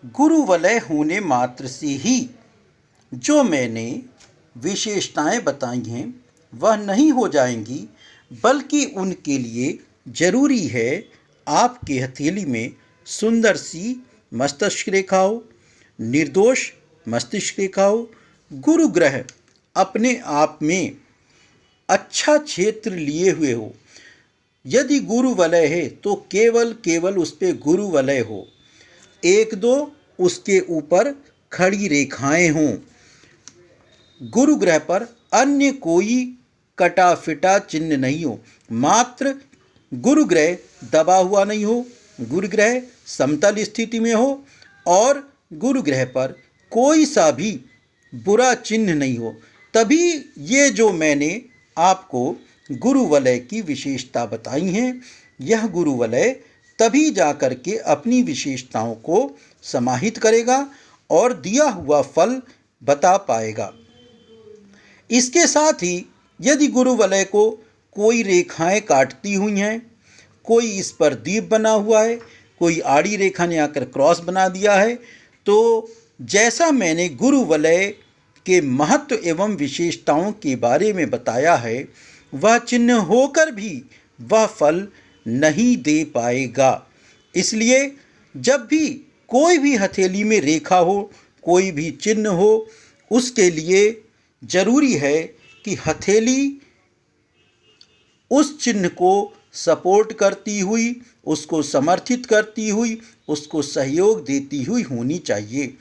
गुरु वलय होने मात्र से ही जो मैंने विशेषताएं बताई हैं वह नहीं हो जाएंगी, बल्कि उनके लिए जरूरी है आपके हथेली में सुंदर सी मस्तिष्क रेखा हो, निर्दोष मस्तिष्क रेखा हो। गुरु ग्रह अपने आप में अच्छा क्षेत्र लिए हुए हो। यदि गुरु वलय है तो केवल उस पे गुरु वलय हो, एक दो उसके ऊपर खड़ी रेखाएं हों। गुरु ग्रह पर अन्य कोई कटा फिटा चिन्ह नहीं हो, मात्र गुरु ग्रह दबा हुआ नहीं हो, गुरु ग्रह समतल स्थिति में हो और गुरु ग्रह पर कोई सा भी बुरा चिन्ह नहीं हो। तभी ये जो मैंने आपको गुरु वलय की विशेषता बताई हैं, यह गुरु वलय तभी जा कर के अपनी विशेषताओं को समाहित करेगा और दिया हुआ फल बता पाएगा। इसके साथ ही यदि गुरु वलय को कोई रेखाएं काटती हुई हैं, कोई इस पर दीप बना हुआ है, कोई आड़ी रेखा ने आकर क्रॉस बना दिया है, तो जैसा मैंने गुरु वलय के महत्व एवं विशेषताओं के बारे में बताया है, वह चिन्ह होकर भी वह फल नहीं दे पाएगा। इसलिए जब भी कोई भी हथेली में रेखा हो, कोई भी चिन्ह हो, उसके लिए जरूरी है कि हथेली उस चिन्ह को सपोर्ट करती हुई, उसको समर्थित करती हुई, उसको सहयोग देती हुई होनी चाहिए।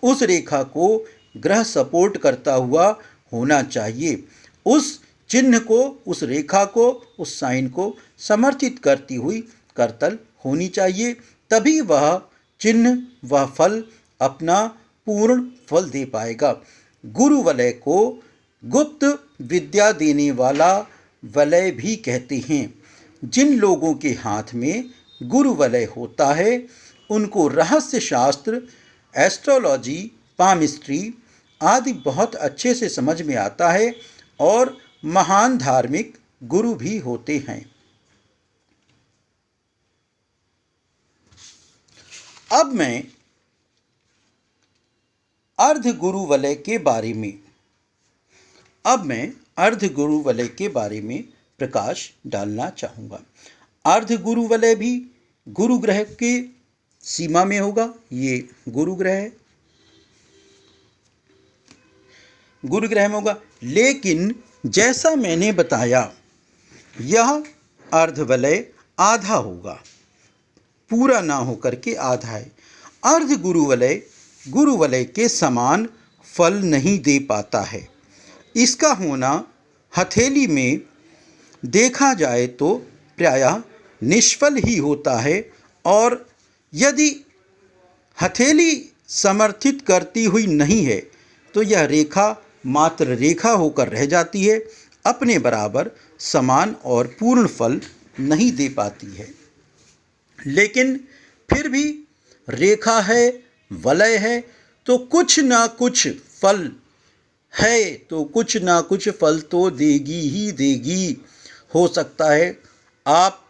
उस रेखा को ग्रह सपोर्ट करता हुआ होना चाहिए। उस चिन्ह को, उस रेखा को, उस साइन को समर्थित करती हुई करतल होनी चाहिए। तभी वह चिन्ह, वह फल अपना पूर्ण फल दे पाएगा। गुरु वलय को गुप्त विद्या देने वाला वलय भी कहते हैं। जिन लोगों के हाथ में गुरु वलय होता है उनको रहस्य शास्त्र, एस्ट्रोलॉजी, पामिस्ट्री आदि बहुत अच्छे से समझ में आता है और महान धार्मिक गुरु भी होते हैं। अब मैं अर्ध गुरु वलय के बारे में प्रकाश डालना चाहूँगा। अर्ध गुरु वलय भी गुरु ग्रह के सीमा में होगा। ये गुरु ग्रह में होगा, लेकिन जैसा मैंने बताया यह अर्ध वलय आधा होगा, पूरा ना होकर के आधा है। अर्ध गुरु वलय के समान फल नहीं दे पाता है। इसका होना हथेली में देखा जाए तो प्रायः निष्फल ही होता है और यदि हथेली समर्थित करती हुई नहीं है तो यह रेखा मात्र रेखा होकर रह जाती है, अपने बराबर समान और पूर्ण फल नहीं दे पाती है। लेकिन फिर भी रेखा है, वलय है, तो कुछ ना कुछ फल है, तो कुछ ना कुछ फल तो देगी ही देगी। हो सकता है आप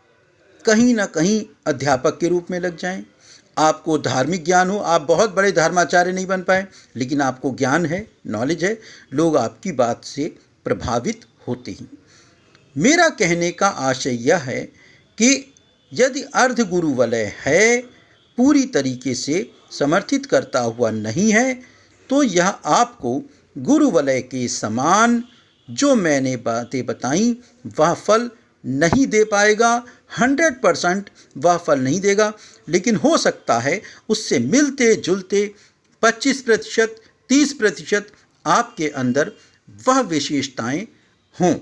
कहीं ना कहीं अध्यापक के रूप में लग जाएं, आपको धार्मिक ज्ञान हो, आप बहुत बड़े धर्माचार्य नहीं बन पाए, लेकिन आपको ज्ञान है, नॉलेज है, लोग आपकी बात से प्रभावित होते हैं। मेरा कहने का आशय यह है कि यदि अर्ध गुरु वलय है, पूरी तरीके से समर्थित करता हुआ नहीं है, तो यह आपको गुरु वलय के समान जो मैंने बातें बताई वह फल नहीं दे पाएगा। 100% वह फल नहीं देगा, लेकिन हो सकता है उससे मिलते जुलते 25%, 30% आपके अंदर वह विशेषताएं हों।